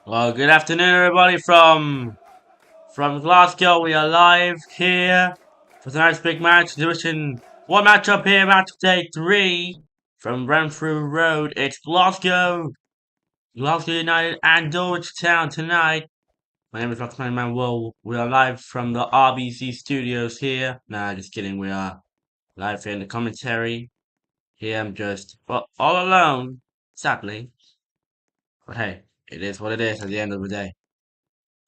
Well, good afternoon, everybody from Glasgow. We are live here for tonight's big match. Division one matchup here, match day 3 from Renfrew Road. It's Glasgow United and Dulwich Town tonight. My name is Dr. Manuel. We are live from the RBC studios here. Nah, just kidding. We are live here in the commentary. Here I'm just all alone, sadly. But hey, it is what it is at the end of the day.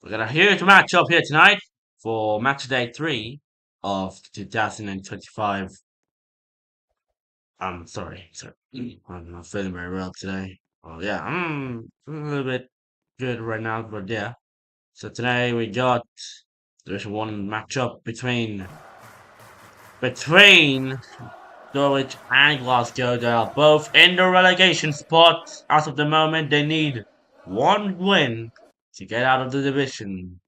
We got a huge matchup here tonight for match day 3 of 2025. Sorry. I'm not feeling very well today. Oh yeah, I'm a little bit good right now, but yeah. So today we got Division 1 matchup between Dulwich and Glasgow. They are both in the relegation spot. As of the moment, they need one win to get out of the division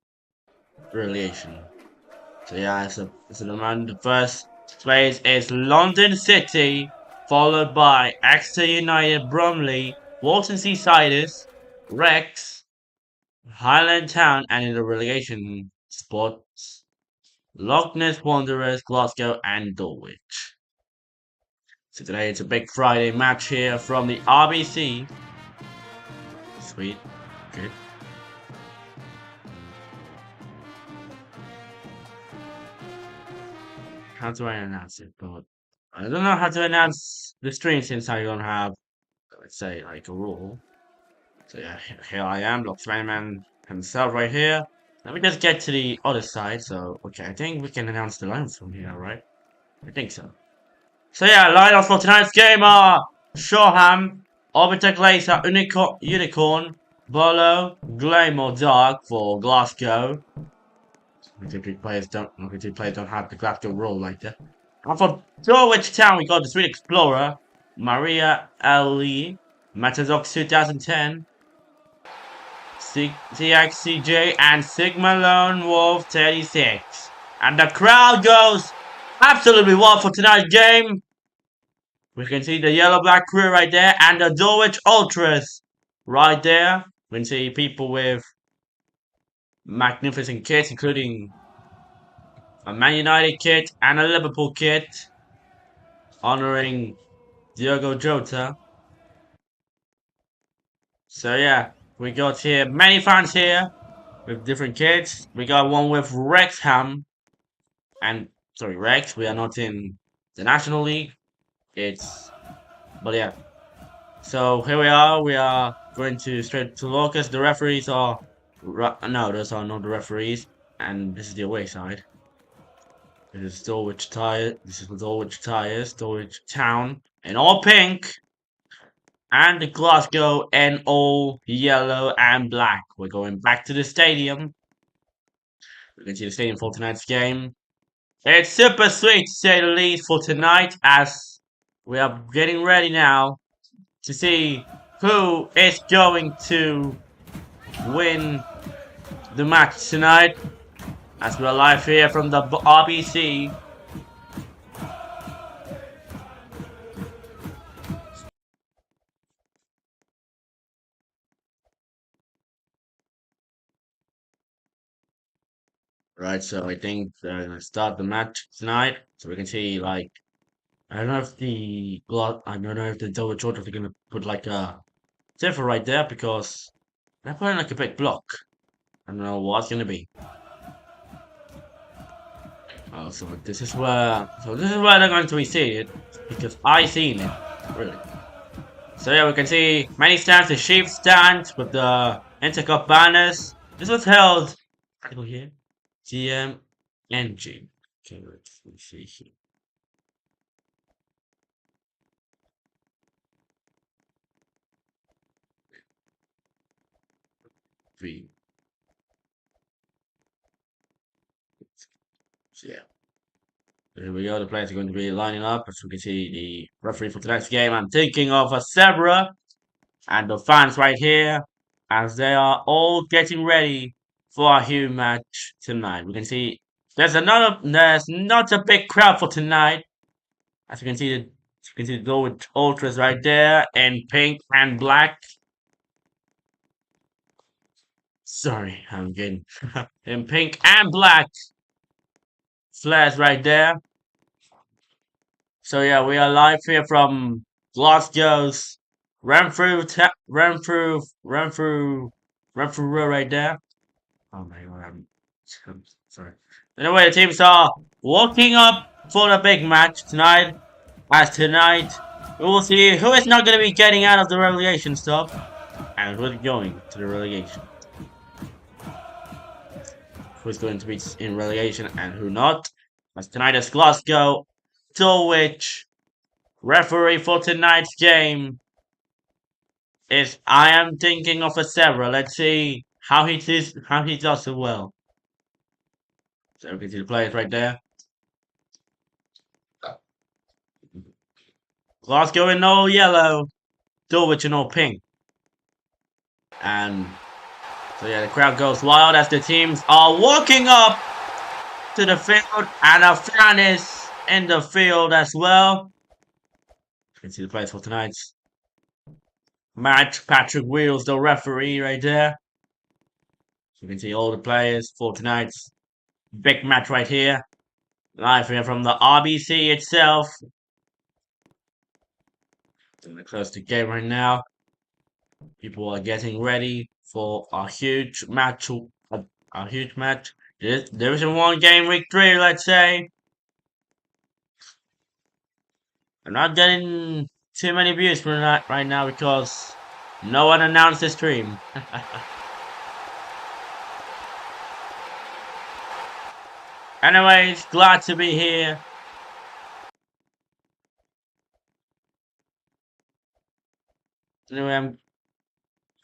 relegation. So yeah, it's a demand. The first place is London City, followed by Exeter United, Bromley, Walton Seasiders, Rex, Highland Town, and in the relegation spots, Loch Ness Wanderers, Glasgow, and Dulwich. So today it's a big Friday match here from the RBC. Sweet, good. How do I announce it? But I don't know how to announce the stream since I don't have, let's say, like a rule. So yeah, here I am, Locksman himself right here. Let me just get to the other side. So, okay, I think we can announce the lines from here, right? I think so. So yeah, lineups for tonight's game are Shoreham, Orbiter Glacier, Unicorn, Bolo, Glamour Dark for Glasgow. Two players don't have the Glasgow role like that. And for Dulwich Town, we got the Sweet Explorer, Maria L. Matazox 2010, TXCJ, and Sigma Lone Wolf 36. And the crowd goes absolutely wild for tonight's game. We can see the yellow-black crew right there and the Dulwich Ultras right there. We can see people with magnificent kits, including a Man United kit and a Liverpool kit, honoring Diogo Jota. So yeah, we got here many fans here with different kits. We got one with Wrexham, and sorry, Rex. We are not in the National League. But yeah. So here we are. We are going to straight to Locus. The referees are no, those are not the referees, and this is the away side. This is Dulwich Tire. This is Dulwich Tires, Dulwich Town, in all pink, and the Glasgow in all yellow and black. We're going back to the stadium. We can see the stadium for tonight's game. It's super sweet to say the least for tonight, as we are getting ready now to see who is going to win the match tonight, as we're live here from the RBC. Right, so I think they're gonna start the match tonight, so we can see like I don't know if the Dulwich Ultras are gonna put like a zipper right there because they're putting like a big block. I don't know what's gonna be. Oh, so this is where they're going to be seated because I seen it really. So yeah, we can see many stands, the sheep stand with the Intercup banners. This was held here. GMNG. Okay, let's see here. Three. So yeah. Here we go. The players are going to be lining up. As we can see, the referee for tonight's game. I'm thinking of a Zebra and the fans right here as they are all getting ready for a huge match tonight. We can see there's not a big crowd for tonight. As you can see the Dulwich Ultras right there in pink and black. Sorry, I'm getting in pink and black flares right there. So yeah, we are live here from Glasgow's Renfrew Road right there. Oh my god, I'm sorry. Anyway, the teams are walking up for the big match tonight. As tonight, we will see who is not going to be getting out of the relegation stuff and who's going to the relegation. Who's going to be in relegation and who not. As tonight is Glasgow, Dulwich. Referee for tonight's game is I am thinking of a several. Let's see how he does it well. So we can see the players right there. Glasgow in all yellow, Dulwich in all pink. And so yeah, the crowd goes wild as the teams are walking up to the field, and a fan is in the field as well. You can see the players for tonight's match. Patrick Wheels, the referee, right there. You can see all the players for tonight's big match right here. Live here from the RBC itself. Gonna close the game right now. People are getting ready for a huge match. A huge match. Division 1 game week 3, let's say. I'm not getting too many views for that right now because no one announced the stream. Anyways, glad to be here.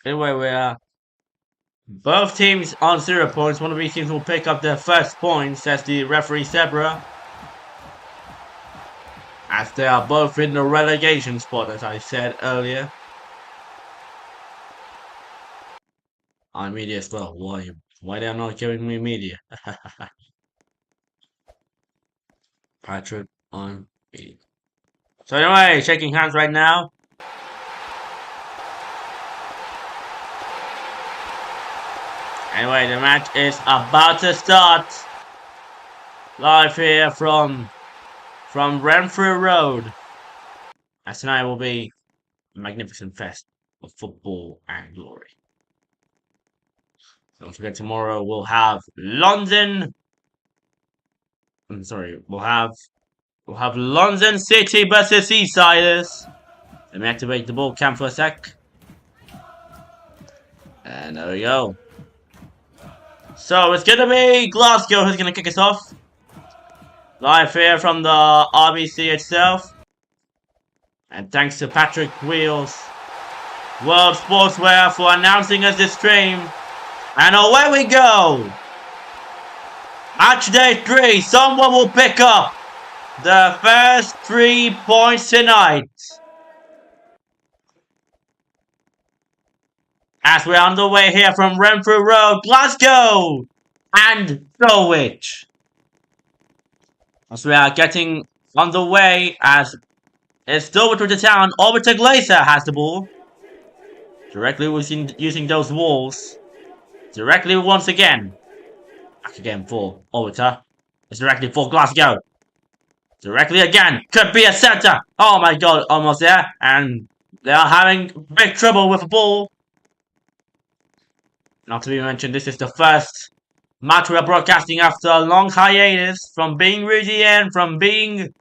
Anyway, we are both teams on 0 points. One of these teams will pick up their first points as the referee Zebra. As they are both in the relegation spot, as I said earlier. On media as well. Why they are not giving me media? Patrick on media. So anyway, shaking hands right now. Anyway, the match is about to start. Live here from Renfrew Road. As tonight will be a magnificent fest of football and glory. Don't forget tomorrow we'll have London. I'm sorry, we'll have London City versus Eastsiders. Let me activate the ball cam for a sec. And there we go. So it's gonna be Glasgow who's gonna kick us off. Live here from the RBC itself. And thanks to Patrick Wheels, World Sportswear, for announcing us this stream. And away we go! Matchday 3, someone will pick up the first 3 points tonight. As we're on the way here from Renfrew Road, Glasgow and Dulwich. As we are getting on the way, as it's Dulwich with the town, over to Glacier has the ball. Directly using those walls. Directly once again. Back again for Overter. It's directly for Glasgow. Directly again. Could be a centre. Oh my god, almost there. And they are having big trouble with the ball. Not to be mentioned, this is the first match we are broadcasting after a long hiatus from being Rudian, from being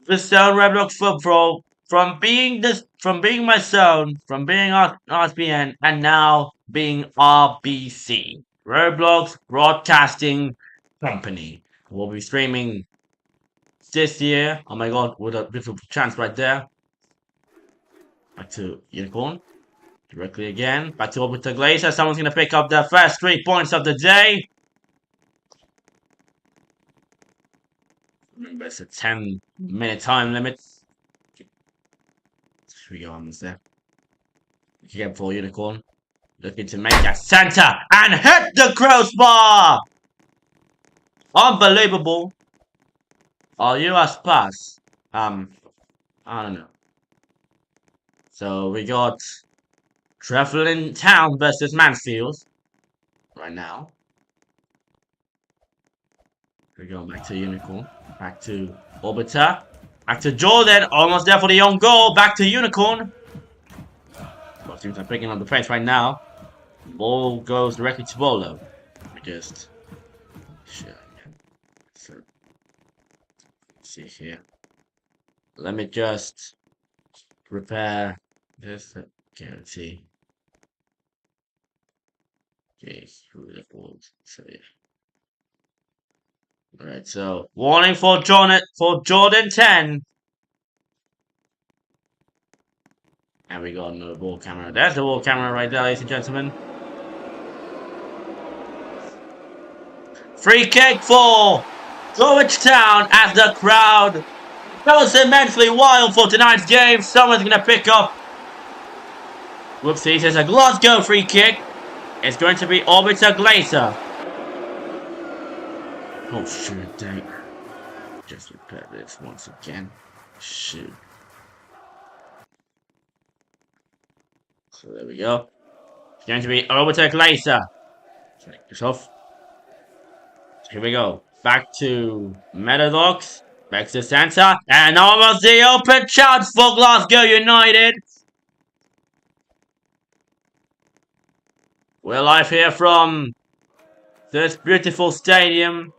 the Zone Roblox football, from being my zone, from being RSBN, and now being RBC. Roblox Broadcasting Company. We'll be streaming this year. Oh my god, with a beautiful chance right there. Back to Unicorn. Directly again. Back to Orbiter Glacier. Someone's going to pick up the first 3 points of the day. Remember, it's a 10-minute time limit. Here we go, almost there. Again for Unicorn. Looking to make a center and hit the crossbar! Unbelievable. Are you a pass? I don't know. So we got Travelling Town versus Mansfield. right now. We're going back to Unicorn. Back to Orbiter. Back to Jordan. Almost there for the own goal. Back to Unicorn. Both teams are picking up the pace right now. Ball goes directly to Bolo. I just... Shit. So, let's see here. Let me just repair this. Okay, let's see. Okay, through the balls. So yeah. Alright, so warning for Jordan 10. And we got another ball camera. There's the ball camera right there, ladies and gentlemen. Free kick for Dulwich Town as the crowd goes immensely wild for tonight's game. Someone's gonna pick up. Whoopsies, it's a Glasgow free kick. It's going to be Orbiter Glazer. Oh shoot, dang. Just repair this once again. Shoot. So there we go. It's going to be Orbiter Glazer. Take this off. So here we go. Back to Meadowlarks. Back to center. And almost the open chance for Glasgow United. We're live here from this beautiful stadium.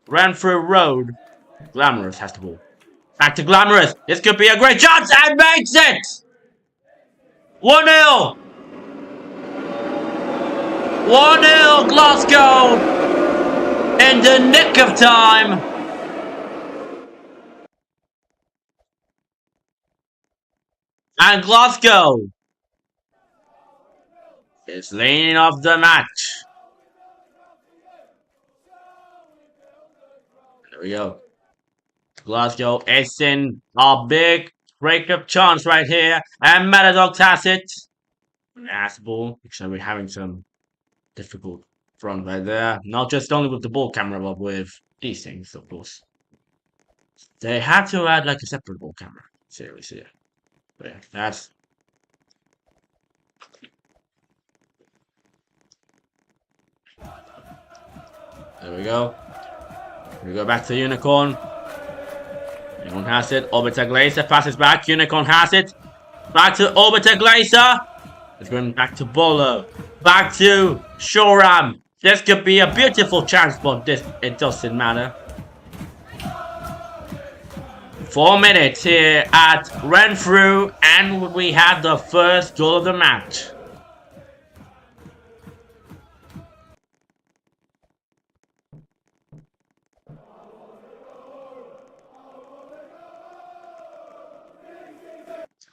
Renfrew Road. Glamorous has the ball. Back to Glamorous. This could be a great chance and makes it! 1-0! 1-0 Glasgow! In the nick of time! And Glasgow is leading off the match. There we go. Glasgow is in a big breakup chance right here. And Matadog has it. That's the ball. So we're having some difficult front right there. Not just only with the ball camera, but with these things, of course. They have to add like a separate ball camera. Seriously. But yeah, that's... There we go. We go back to Unicorn. Unicorn has it. Orbiter Glazer passes back. Unicorn has it. Back to Orbiter Glazer. It's going back to Bolo. Back to Shoram. This could be a beautiful chance, but it doesn't matter. 4 minutes here at Renfrew, and we have the first goal of the match.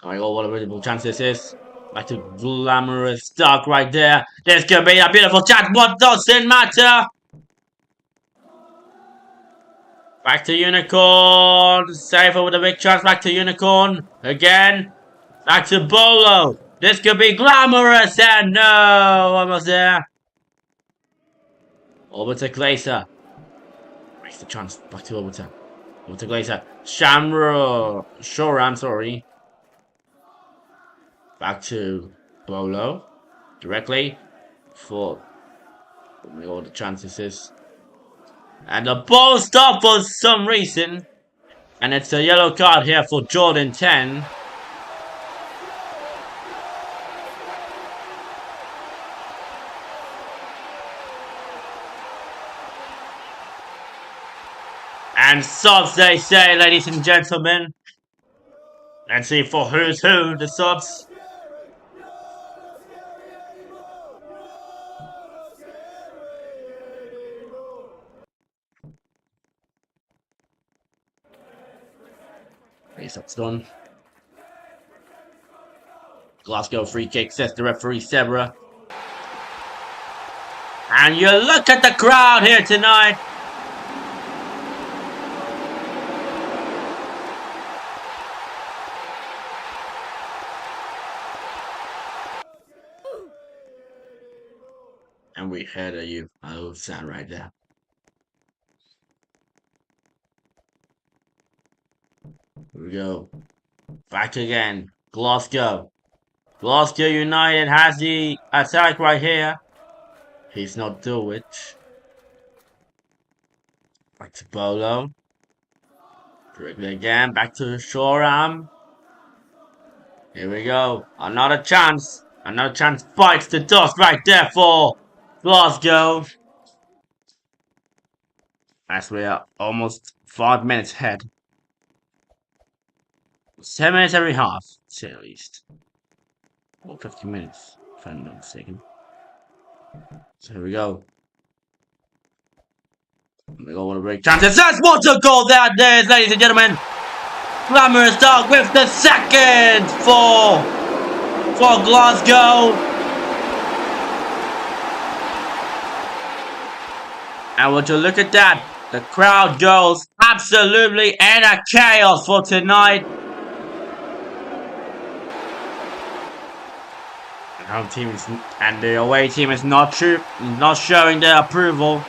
Oh, what a beautiful chance this is. Back to Glamorous Dark right there. This could be a beautiful chance, but doesn't matter. Back to Unicorn. Safer with a big chance. Back to Unicorn. Again. Back to Bolo. This could be Glamorous. And no. Almost there. Orbiter Glazer. Makes the chance. Back to Orbiter. Orbiter Glazer. Shoram, sorry. Back to Bolo. Directly. For all the chances is. And the ball stopped for some reason. And it's a yellow card here for Jordan 10. And subs, they say, ladies and gentlemen. Let's see for who's who, the subs. Face-up's done. Glasgow free kick, says the referee Sebra. And you look at the crowd here tonight. And we heard you. Oh, sound right there. Here we go. Back again. Glasgow. Glasgow United has the attack right here. He's not Dulwich. Back to Bolo. Directly again. Back to Shoreham. Here we go. Another chance. Another chance bites the dust right there for Glasgow. As we are almost 5 minutes ahead. 7 minutes every half, say at least. Or 50 minutes, if I'm not mistaken. So here we go. We go on a break. Chances. That's what a goal that is, ladies and gentlemen. Glamorous Dog with the second for Glasgow. And would you look at that? The crowd goes absolutely in a chaos for tonight. The home team is, and the away team is not showing their approval.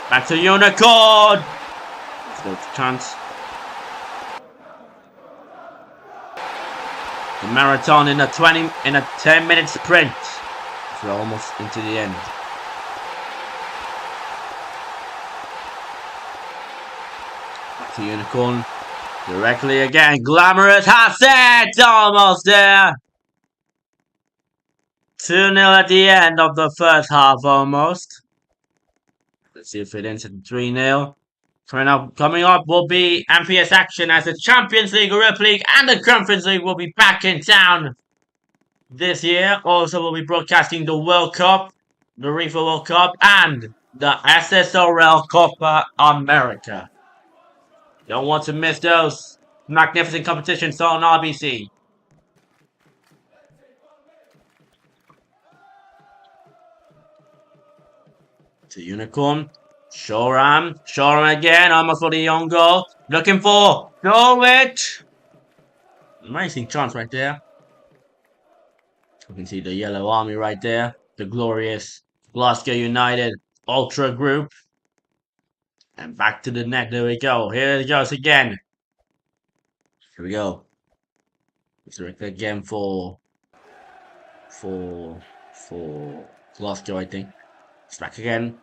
Back to Unicorn. Still a chance. The marathon in a 10-minute sprint. So we're almost into the end. Back to Unicorn. Directly again. Glamorous has it! Almost there. 2-0 at the end of the first half almost. Let's see if it ends at 3-0. Coming up will be MPS action as the Champions League, Europa League and the Conference League will be back in town this year. Also we'll be broadcasting the World Cup, the FIFA World Cup and the SSRL Copa America. Don't want to miss those magnificent competitions on RBC. To Unicorn. Shoreham again, almost for the own goal. Looking for Dulwich. Amazing chance right there. You can see the yellow army right there. The glorious Glasgow United Ultra Group. And back to the net. There we go. Here it goes again. Here we go. It's directed again for Glasgow, I think. It's back again.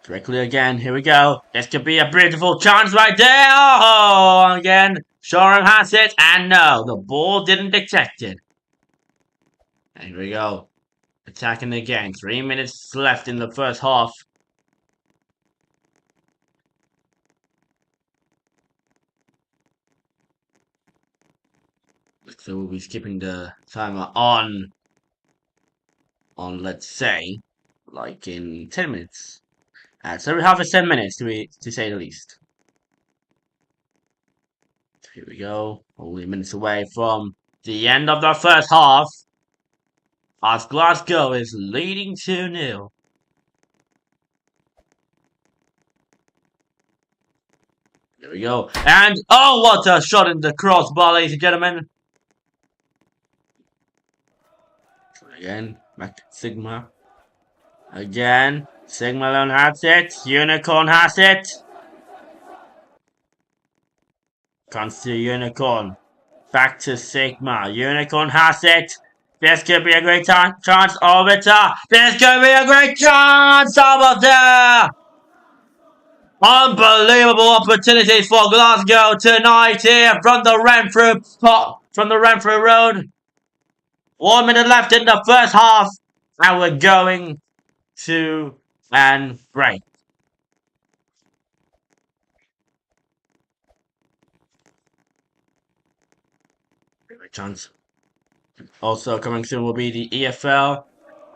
Directly again. Here we go. This could be a beautiful chance right there. Oh, again. Shoreham has it. And no, the ball didn't detect it. And here we go. Attacking again. 3 minutes left in the first half. So we'll be skipping the timer on let's say, like in 10 minutes. So we have 10 minutes to say the least. Here we go. Only minutes away from the end of the first half. As Glasgow is leading 2-0. Here we go. And oh, what a shot in the crossbar, ladies and gentlemen. Again, back to Sigma. Again, Sigma alone has it. Unicorn has it. Comes to Unicorn. Back to Sigma. Unicorn has it. This could be a great chance over there. This could be a great chance over there. Unbelievable opportunities for Glasgow tonight here from the Renfrew Road. 1 minute left in the first half, and we're going to an break. Great chance. Also coming soon will be the EFL.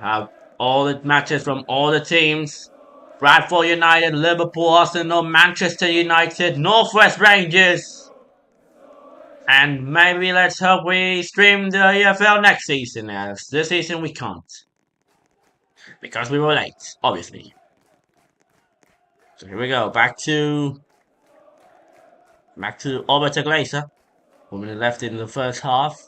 Have all the matches from all the teams. Bradford United, Liverpool, Arsenal, Manchester United, Northwest Rangers. And maybe let's hope we stream the EFL next season, as this season we can't. Because we were late, obviously. So here we go, back to Orbiter Glacier. 1 minute left in the first half.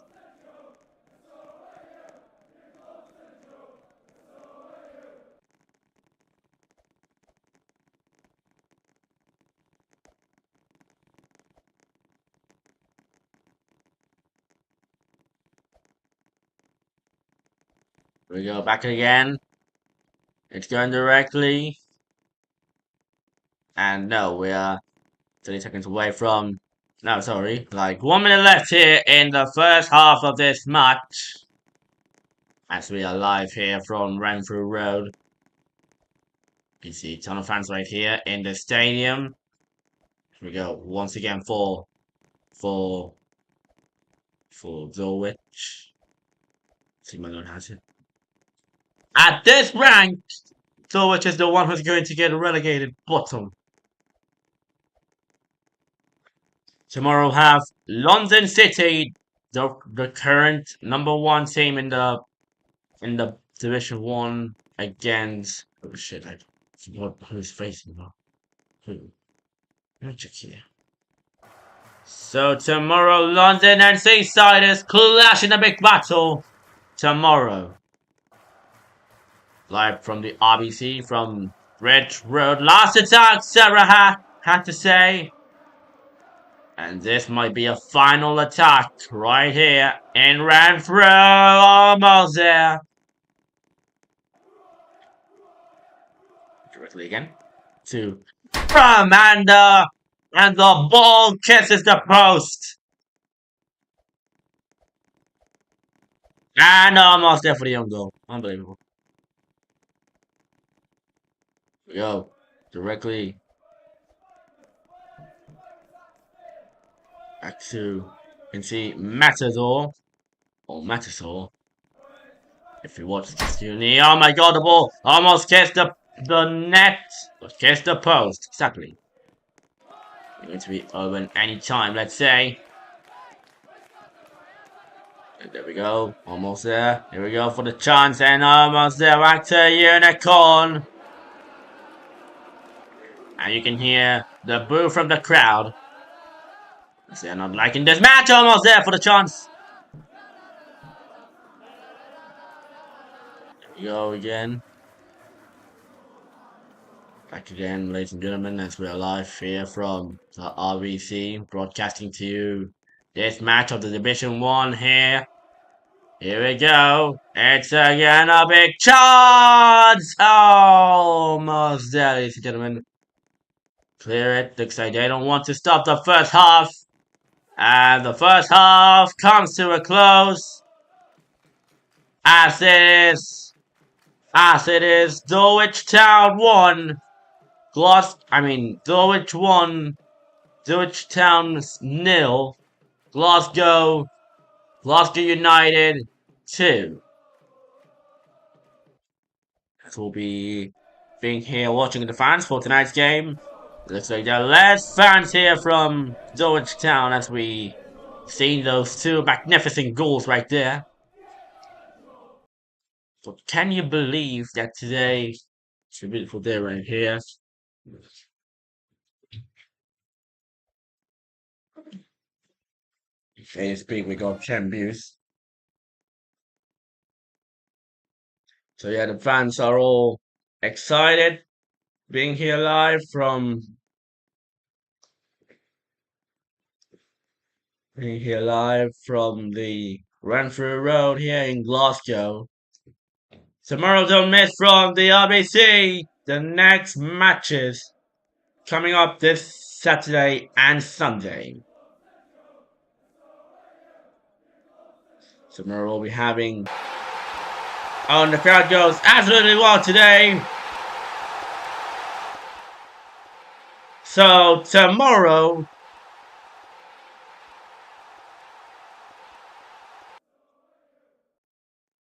We go back again. It's going directly. And no, we are 30 seconds away from. No, sorry. Like 1 minute left here in the first half of this match. As we are live here from Renfrew Road. You can see a ton of fans right here in the stadium. Here we go once again for Dulwich. See my lord has it. At this rank, Dulwich is the one who's going to get relegated bottom. Tomorrow we'll have London City, the current number 1 team in the Division 1 against oh shit, I forgot who's facing them. Who? Let me check here. So tomorrow London and Seasiders clash in a big battle. Tomorrow. Live from the RBC from Red Road. Last attack, Sarah had to say. And this might be a final attack right here in Renfrew. Almost there. Directly again. To Amanda. And the ball kisses the post. And almost there for the own goal. Unbelievable. We go. Directly back to, you can see Matador. Or Matador. If you watch this uni, oh my god, the ball almost kissed the net. Kissed the post. Exactly. It's going to be open anytime, let's say. And there we go. Almost there. Here we go for the chance. And almost there. Back to Unicorn. And you can hear the boo from the crowd. They're not liking this match. Almost there for the chance. There we go again. Back again, ladies and gentlemen, as we are live here from the RBC, broadcasting to you this match of the Division 1 here. Here we go. It's again a big chance! Almost there, ladies and gentlemen. Clear it. Looks like they don't want to stop the first half. And the first half comes to a close. As it is Dulwich Town 1. Dulwich 1, Dulwich Town 0, Glasgow United 2. This will be being here watching the fans for tonight's game. Looks like there are less fans here from Dulwich Town as we see those 2 magnificent goals right there. But can you believe that today it's a beautiful day right here? ASP, we got champions. So yeah, the fans are all excited being here live from the Renfrew Road here in Glasgow. Tomorrow, don't miss from the RBC the next matches coming up this Saturday and Sunday. Tomorrow we'll be having. Oh, and the crowd goes absolutely wild today. So tomorrow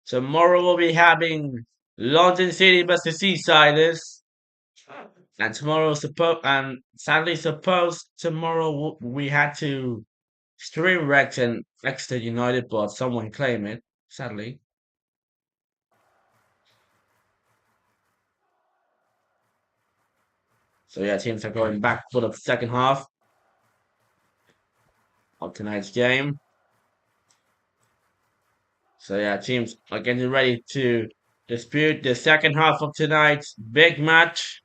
we'll be having London City versus Seasiders. And sadly tomorrow we had to stream Rex and Exeter United, but someone claimed it, sadly. So yeah, teams are going back for the second half of tonight's game. So yeah, teams are getting ready to dispute the second half of tonight's big match.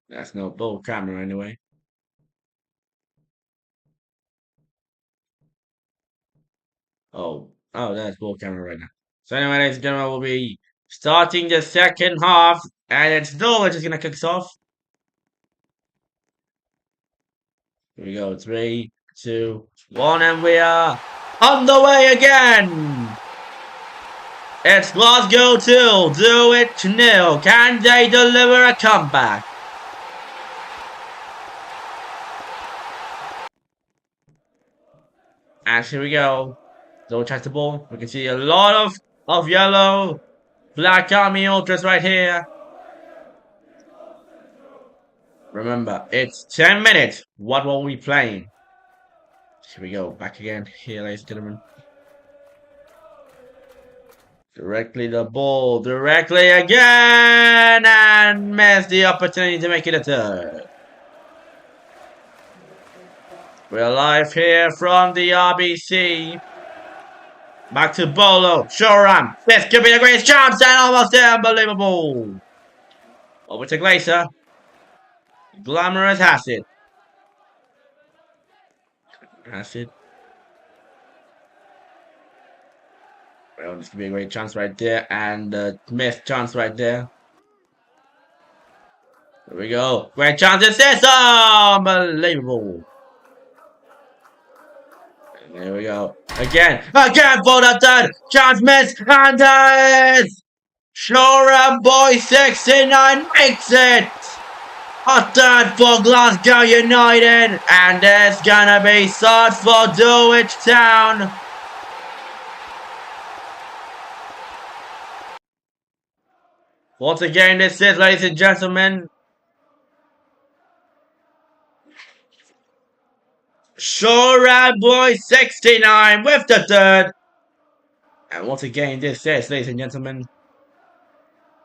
That's no bull camera anyway. Oh, Oh, that's ball camera right now. So anyway, ladies and gentlemen, we'll be starting the second half, and it's Dulwich is gonna kick us off. Here we go. 3, 2, 1, and we are on the way again. It's Glasgow 2, Dulwich 0. Can they deliver a comeback? And here we go. Dulwich has the ball. We can see a lot of yellow, black army ultras right here. Remember, it's 10 minutes. What will we playing? Here we go. Back again. Here, ladies and gentlemen. Directly the ball. Directly again. And miss the opportunity to make it a third. We're live here from the RBC. Back to Bolo. Shoram. This could be the greatest chance. And almost there. Unbelievable. Over to Glacier. Glamorous has it. That's it. Well, this could be a great chance right there. And missed chance right there. Here we go. Great chance. It's this. Unbelievable. And there we go. Again for the third. Chance missed. And it's Shora Boy 69 makes it. A third for Glasgow United. And it's gonna be sought for Dulwich Town. Once again, this is, ladies and gentlemen, Shora Boy 69 with the third. And once again, this is, ladies and gentlemen,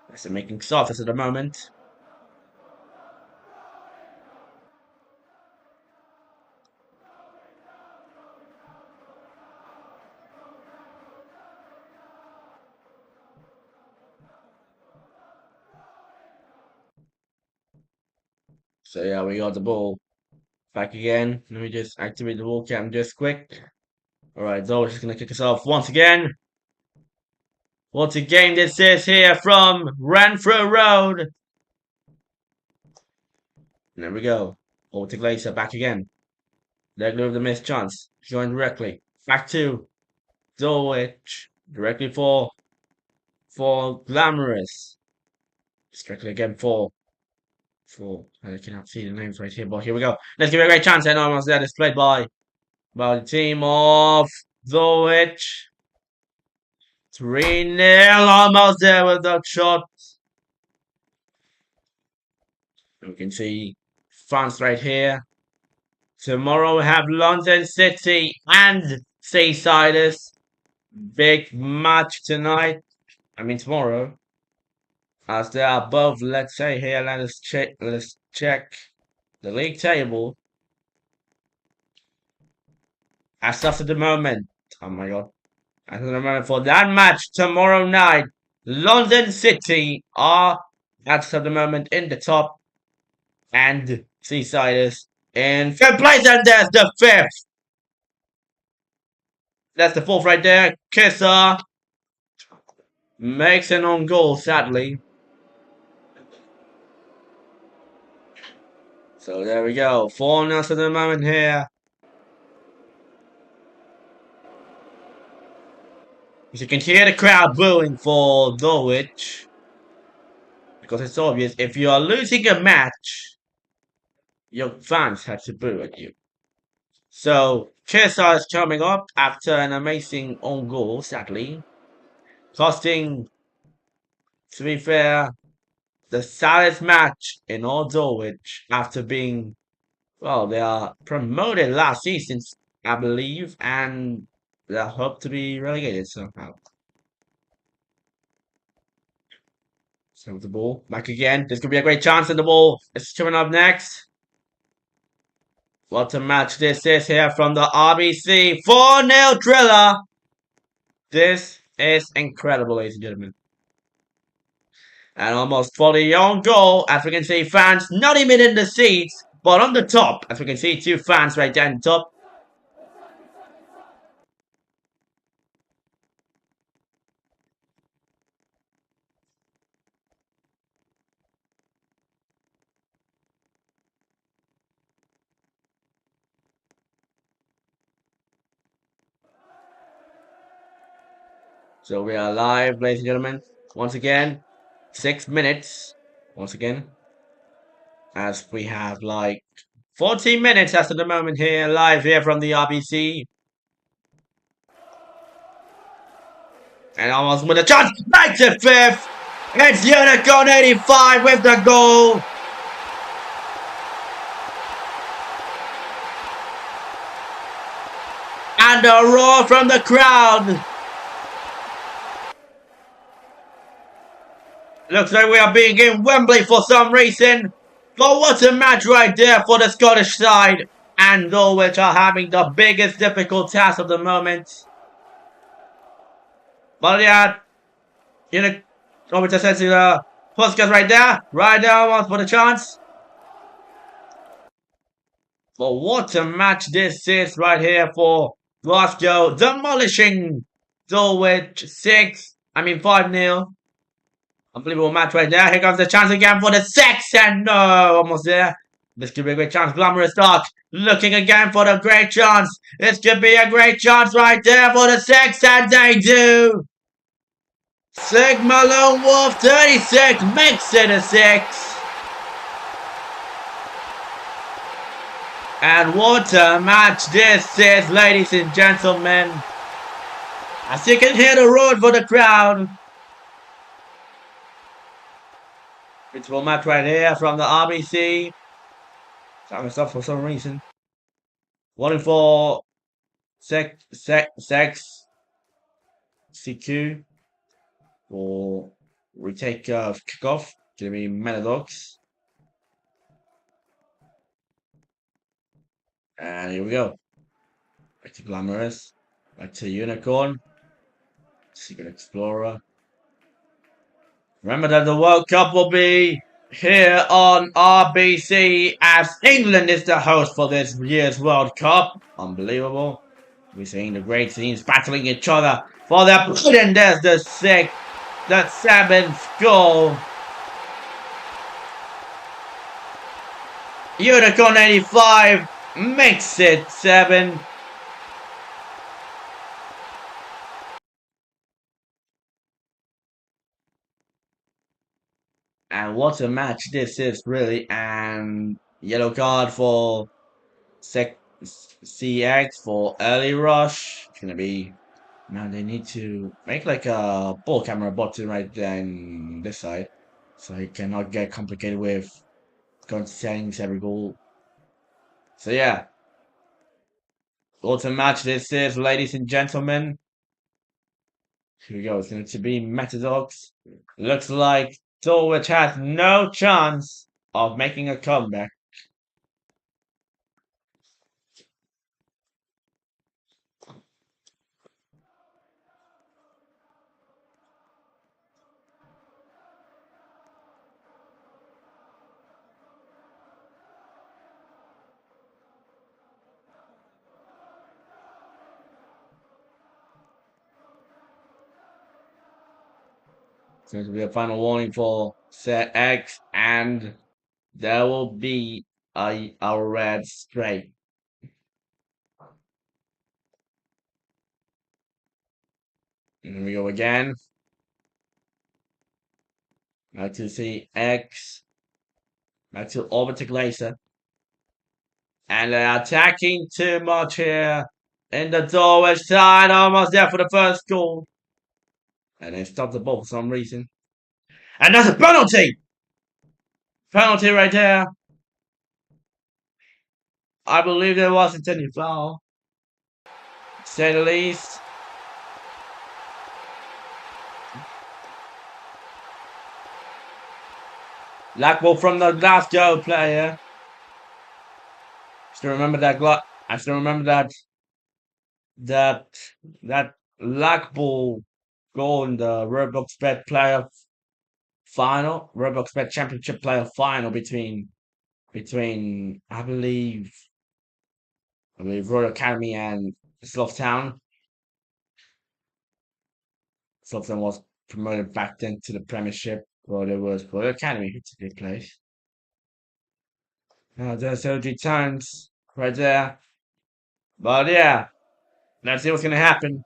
that's making softest at the moment. So yeah, we got the ball back again. Let me just activate the ball cam just quick. Alright, Dulwich is gonna kick us off once again. Once again, this is here from Renfrew Road. And there we go. Over to Glacier, back again. There goes the missed chance. Going directly. Back to Dulwich. Directly for Glamorous. Directly again for I cannot see the names right here, but here we go. Let's give it a great chance, and almost there. Displayed by the team of Dulwich. 3-0, almost there with that shot. We can see France right here. Tomorrow we have London City and Seasiders. Big match tonight. I mean tomorrow. As they are both, let's say here, let's check the league table. As of the moment, oh my god. As of the moment for that match tomorrow night, London City are as of the moment in the top, and Seasiders in fifth place, and there's the fifth. That's the fourth right there. Kisser makes an own goal, sadly. So there we go. 4-0 at the moment here. As you can hear the crowd booing for Dulwich. Because it's obvious, if you are losing a match, your fans have to boo at you. So, Chelsea is coming up after an amazing own goal, sadly. Costing, to be fair, the saddest match in all Dulwich after being, well, they are promoted last season, I believe, and they hope to be relegated somehow. So the ball back again. This could be a great chance, and the ball is coming up next. What a match this is here from the RBC. 4-0 thriller. This is incredible, ladies and gentlemen. And almost for the own goal, as we can see, fans not even in the seats, but on the top, as we can see, 2 fans right there on top. So we are live, ladies and gentlemen. Once again, 6 minutes. Once again, as we have like 14 minutes as of the moment here, live here from the RBC. And almost with a chance, 95th. It's Unicorn 85 with the goal. And a roar from the crowd. Looks like we are being in Wembley for some reason. But what a match right there for the Scottish side. And Dulwich are having the biggest difficult task of the moment. But yeah, Dulwich says Puskas right there. Right there, one for the chance. But what a match this is right here for Glasgow. Demolishing Dulwich 5-0. Unbelievable match right there. Here comes the chance again for the six, and no, almost there. This could be a great chance. Glamorous start. Looking again for the great chance. This could be a great chance right there for the six, and they do. Sigma Lone Wolf 36 makes it a 6. And what a match this is, ladies and gentlemen. As you can hear the roar for the crowd. Beautiful match right here from the RBC. Time stuff for some reason. Wanting for Sex CQ for retake of kickoff. Gonna be Metadogs. And here we go. Back to Glamorous. Back to Unicorn. Secret Explorer. Remember that the World Cup will be here on RBC as England is the host for this year's World Cup. Unbelievable. We're seeing the great teams battling each other for their blood, and there's the 7th goal. Unicorn 85 makes it 7. And what a match this is, really. And yellow card for CX for early rush. It's gonna be. Now they need to make like a ball camera button right there in this side. So it cannot get complicated with going to settings every goal. So yeah. What a match this is, ladies and gentlemen. Here we go. It's going to be Metadogs. Looks like Dulwich has no chance of making a comeback. It's going to be a final warning for set X, and there will be a red straight. Here we go again. Back to see X. Back to Orbitic Laser. And they're attacking too much here. In the Dulwich side, almost there for the first goal. And they stopped the ball for some reason. And that's a penalty! Penalty right there. I believe there was intended foul. To say the least. Blackball from the Glasgow player. Still remember that. I still remember that Blackball goal in the Roblox Bet player final, Roblox Bet Championship player final between I believe Royal Academy and Slough Town. Slough Town was promoted back then to the Premiership, but it was Royal Academy who took their place. Now there's OG Tones right there. But yeah, let's see what's gonna happen.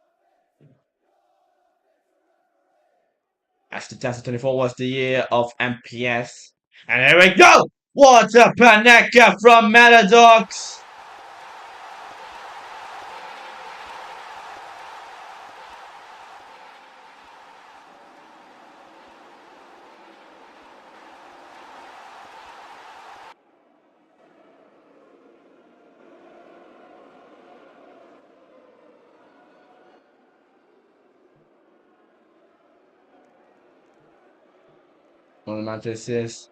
As 2024 was the year of MPS. And here we go! What a paneka from Metadogs! One of the matches is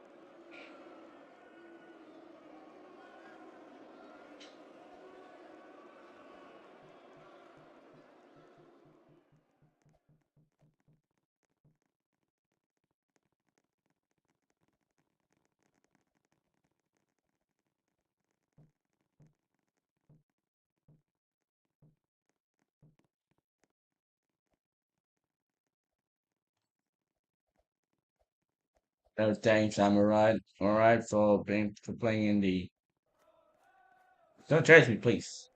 no thanks, I'm alright. Alright for playing in the don't chase me, please.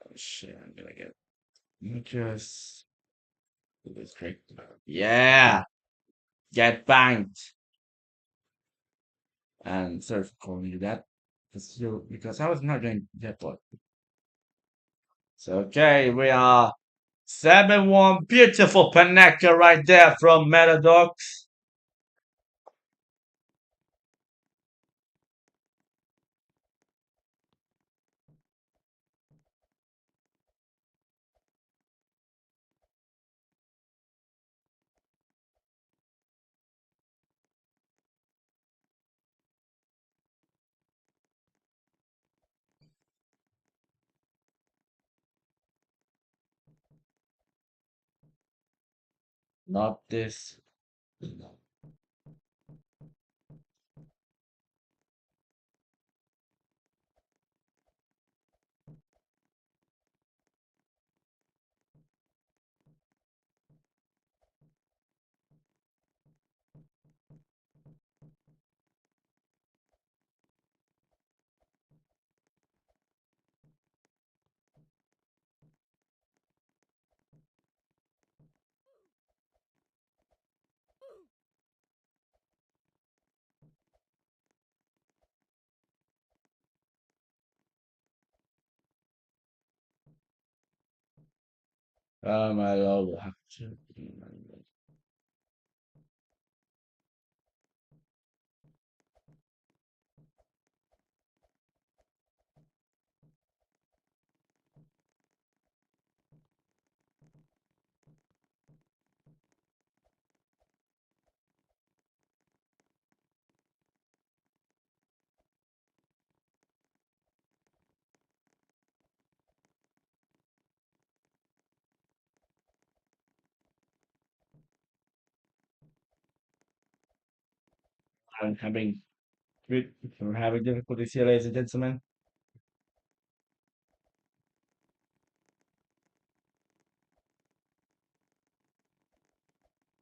Oh, shit, I'm gonna get just do this trick. Yeah! Get banked! And sorry for calling you that. Because I was not going to get what. So okay, we are 7-1. Beautiful Paneka right there from Metadogs. Not this. My lord will have to. I'm having we're having difficulties here, ladies and gentlemen.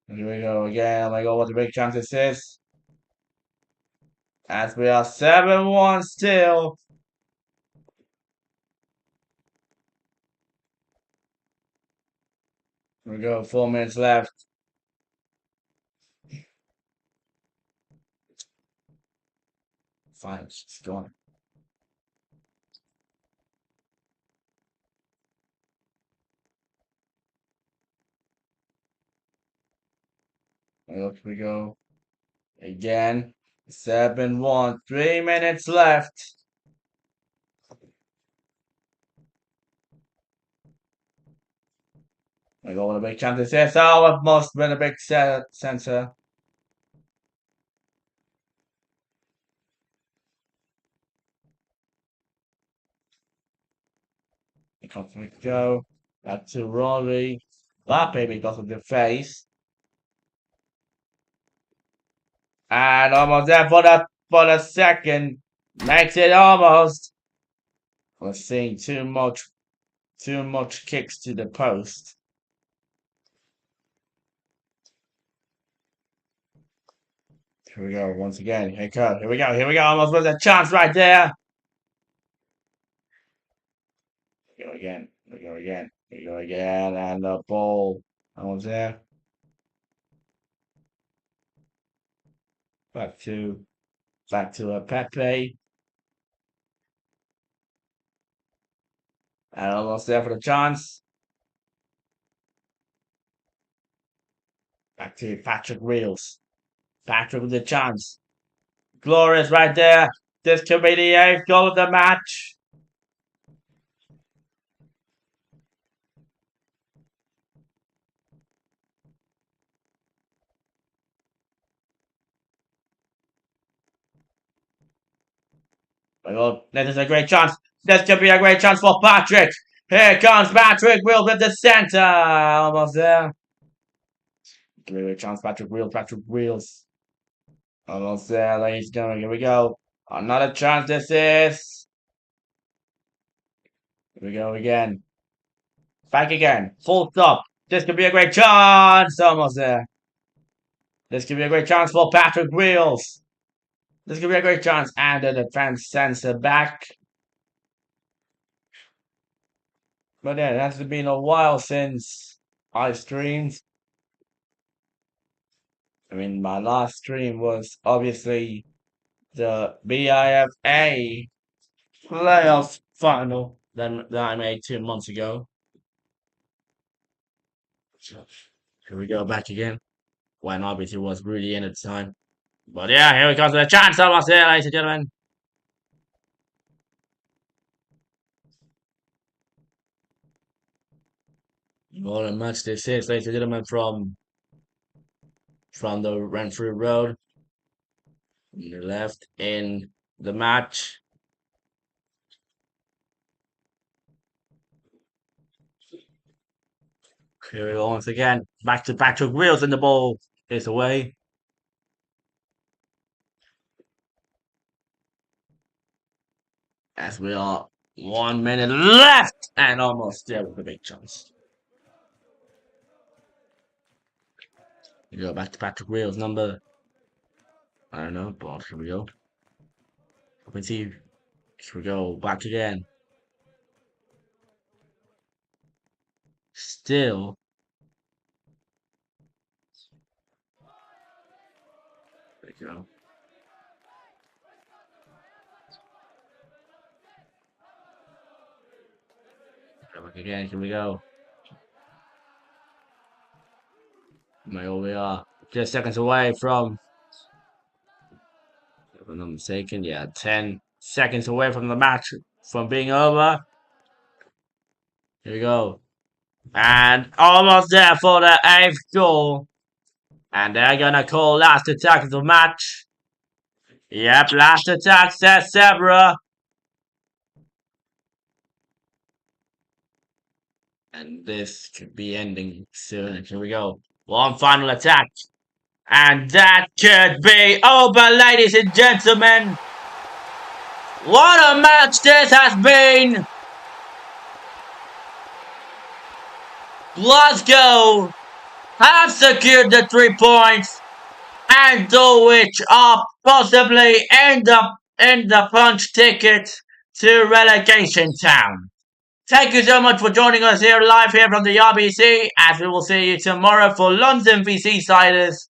And here we go again. Oh my god, what a big chance this is. As we are 7-1 still. Here we go, 4 minutes left. Fine, it's gone. Here we go. Again. 7-1. 3 minutes left. I got one a big chance. This is I've must been a big sensor. We go. Back to Rory. That baby got in the face. And almost there for the second. Makes it almost. We're seeing too much kicks to the post. Here we go once again. Here we go. Here we go. Almost was a chance right there. Here we go again. Here we go again. Here we go again. And the ball Almost there. Back to Pepe. And almost there for the chance. Back to Patrick Reels. Patrick with the chance. Glorious right there. This could be the 8th goal of the match. Well, this is a great chance. This could be a great chance for Patrick. Here comes Patrick Reels with the centre. Almost there. Great chance, Patrick Reels. Patrick Reels. Almost there, ladies and gentlemen. Here we go. Another chance this is. Here we go again. Back again. Full stop. This could be a great chance. Almost there. This could be a great chance for Patrick Reels. This could be a great chance. And the defense sends it back. But yeah, it has been a while since I streamed. I mean, my last stream was obviously the BIFA playoff final that I made 2 months ago. Here we go back again. When obviously was really in at the time. But yeah, here we go to the chance almost there, ladies and gentlemen. What a match this is, ladies and gentlemen, from the Renfrew Road. On the left in the match. Here we go once again. Back to Patrick Reels and the ball is away. As we are 1 minute left and almost there with a big chance. We go back to Patrick Reels number. I don't know, but here we go. Let's see. Here we go back again. Still. There you go. Back again. Here we go. Here we are. Just seconds away from. If I'm not mistaken, yeah, 10 seconds away from the match from being over. Here we go. And almost there for the 8th goal. And they're gonna call last attack of the match. Yep, last attack, says Sebra. And this could be ending soon. Here we go. One final attack. And that could be over, ladies and gentlemen. What a match this has been. Glasgow have secured the 3 points. And Dulwich are possibly in the punch ticket to relegation town. Thank you so much for joining us here live here from the RBC, as we will see you tomorrow for London VC Siders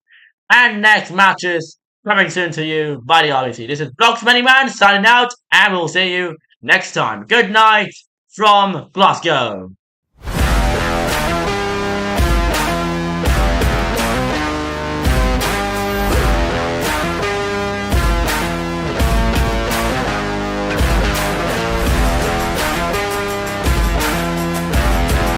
and next matches coming soon to you by the RBC. This is Blocksmanyman signing out, and we'll see you next time. Good night from Glasgow.